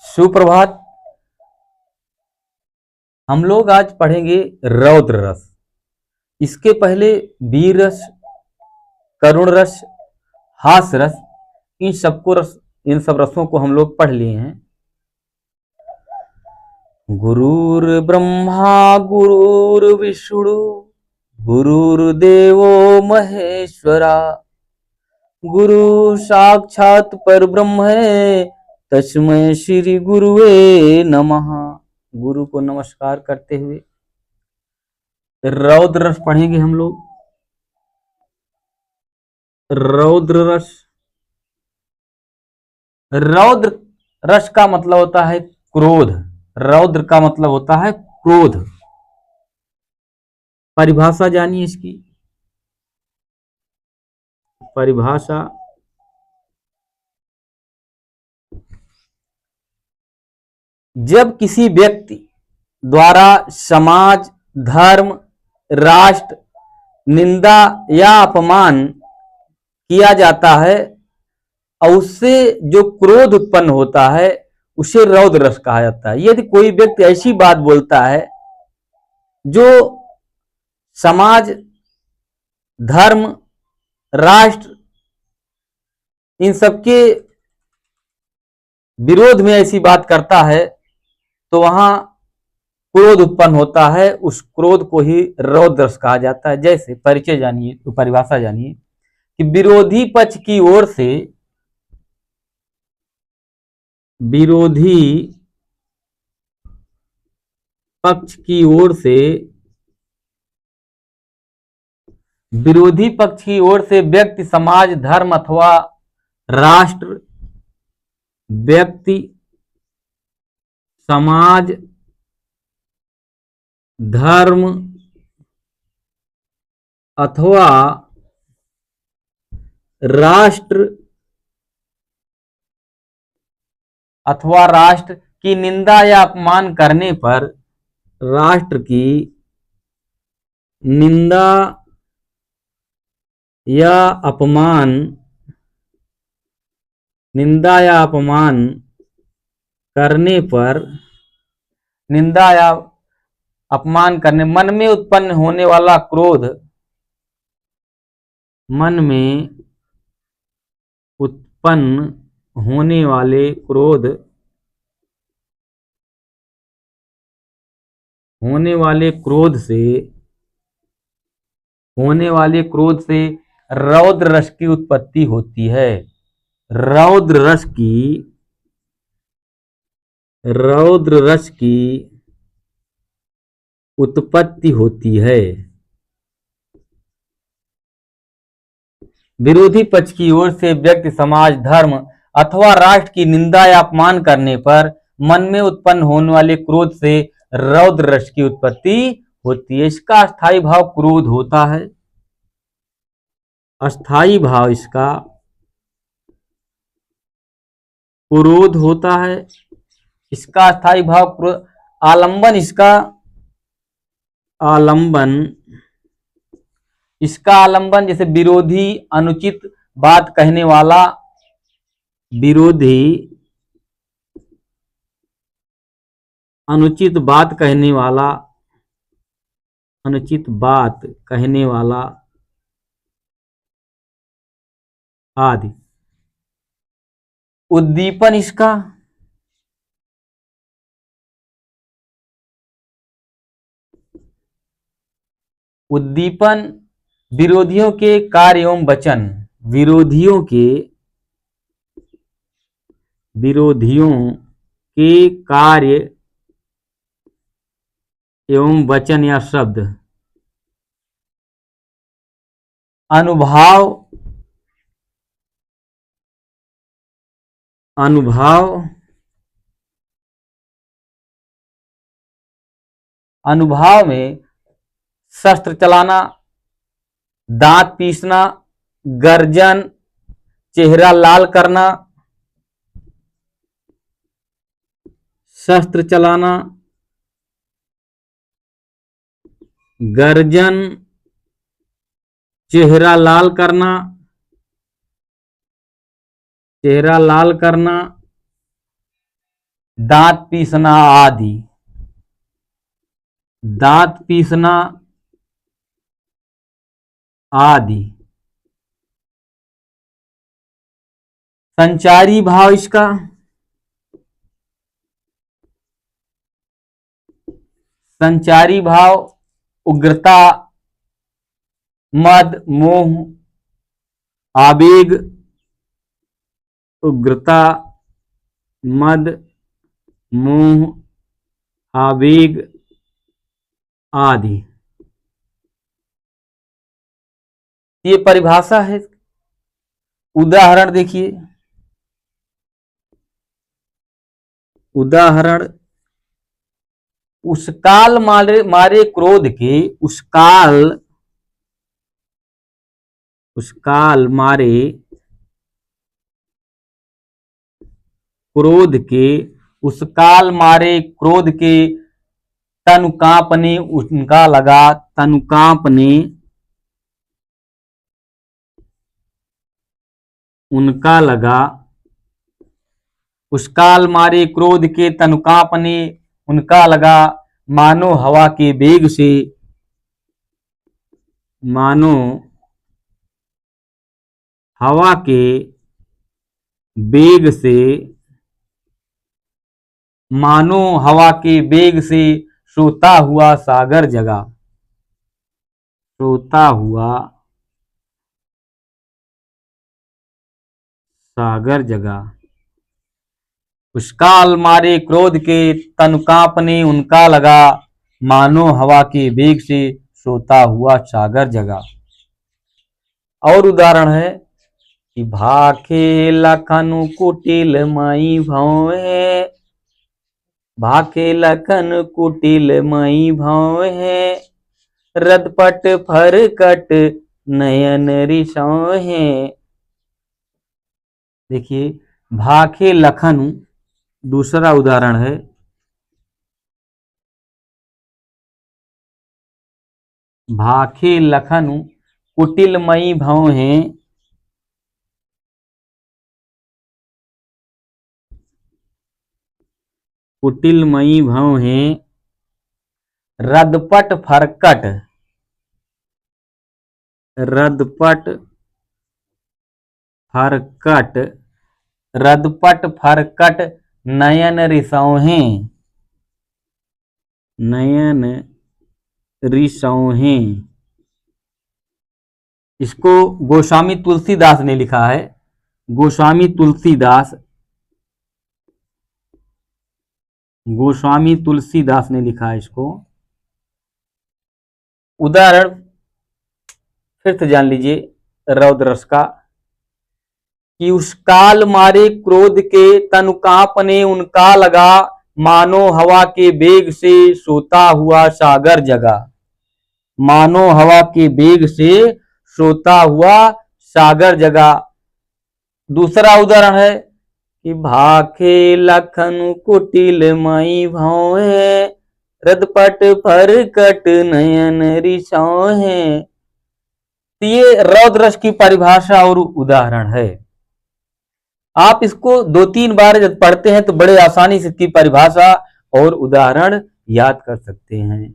सुप्रभात। हम लोग आज पढ़ेंगे रौद्र रस। इसके पहले वीर रस, करुण रस, हास रस, इन सब रसों को हम लोग पढ़ लिए हैं। गुरुर्ब्रह्मा गुरुर्विष्णु गुरुर्देवो महेश्वरा, गुरु साक्षात परब्रह्म है, तस्मै श्री गुरुवे नमः। गुरु को नमस्कार करते हुए रौद्र रस पढ़ेंगे हम लोग। रौद्र रस, रौद्र रस का मतलब होता है क्रोध। रौद्र का मतलब होता है क्रोध। परिभाषा जानिए इसकी। परिभाषा, जब किसी व्यक्ति द्वारा समाज, धर्म, राष्ट्र निंदा या अपमान किया जाता है और उससे जो क्रोध उत्पन्न होता है उसे रौद्र रस कहा जाता है। यदि कोई व्यक्ति ऐसी बात बोलता है जो समाज, धर्म, राष्ट्र इन सबके विरोध में ऐसी बात करता है तो वहां क्रोध उत्पन्न होता है। उस क्रोध को ही रौद्र रस कहा जाता है। जैसे परिचय जानिए, तो परिभाषा जानिए कि विरोधी पक्ष की ओर से, विरोधी पक्ष की ओर से, विरोधी पक्ष की ओर से व्यक्ति, समाज, धर्म अथवा राष्ट्र, व्यक्ति, समाज, धर्म अथवा राष्ट्र की निंदा या अपमान करने पर, राष्ट्र की निंदा या अपमान करने पर, निंदा या अपमान करने, मन में उत्पन्न होने वाला क्रोध, मन में उत्पन्न होने वाले क्रोध, होने वाले क्रोध से रौद्र रस की उत्पत्ति होती है। रौद्र रस की उत्पत्ति होती है। विरोधी पक्ष की ओर से व्यक्ति, समाज, धर्म अथवा राष्ट्र की निंदा या अपमान करने पर मन में उत्पन्न होने वाले क्रोध से रौद्र रस की उत्पत्ति होती है। इसका अस्थायी भाव क्रोध होता है। अस्थायी भाव इसका क्रोध होता है। इसका अस्थायी भाव क्रोध। आलंबन इसका आलंबन जैसे विरोधी, अनुचित बात कहने वाला, विरोधी अनुचित बात कहने वाला आदि। उद्दीपन इसका विरोधियों के कार्य एवं वचन, विरोधियों के कार्य एवं वचन या शब्द। अनुभाव में शस्त्र चलाना, दांत पीसना, गर्जन, चेहरा लाल करना, शस्त्र चलाना, गर्जन, चेहरा लाल करना, दांत पीसना आदि। दांत पीसना आदि। संचारी भाव इसका, संचारी भाव उग्रता, मद, मोह, आवेग, उग्रता, मद, मोह, आवेग आदि। ये परिभाषा है। उदाहरण देखिए, उदाहरण, उस काल मारे मारे क्रोध के, उस काल मारे क्रोध के, उस काल मारे क्रोध के तनु कांपने उनका लगा, तनु कांपने उनका लगा। उस काल मारे क्रोध के तनु कांपने उनका लगा, मानो हवा के वेग से, मानो हवा के वेग से, मानो हवा के वेग से सोता हुआ सागर जगा, सोता हुआ सागर जगा। उस काल मारे क्रोध के तन कांपने उनका लगा, मानो हवा के वेग से सोता हुआ सागर जगा। और उदाहरण है कि भाखे लखन कुटिल मई भौं, भाखे लखन कुटिल मई भौं, रदपट फरकट नयन रिसौं। देखिए, भाखे लखन दूसरा उदाहरण है। भाखे लखन कुटिल मई भौं, कुटिल मई भौं, रदपट फरकट, रदपट फरकट, रदपट फरकट नयन रिसौं, नयन रिसौं। इसको गोस्वामी तुलसीदास ने लिखा है। गोस्वामी तुलसीदास, गोस्वामी तुलसीदास ने लिखा है इसको। उदाहरण फिर से जान लीजिए रौद्र रस का, कि उस काल मारे क्रोध के तनु कांपने उनका लगा, मानो हवा के वेग से सोता हुआ सागर जगा, मानो हवा के वेग से सोता हुआ सागर जगा। दूसरा उदाहरण है कि भाखे लखन कुटिल मई भौं, रदपट फरकट नयन रिसौं। तो ये रौद्र रस की परिभाषा और उदाहरण है। आप इसको 2-3 बार जब पढ़ते हैं तो बड़े आसानी से इसकी परिभाषा और उदाहरण याद कर सकते हैं।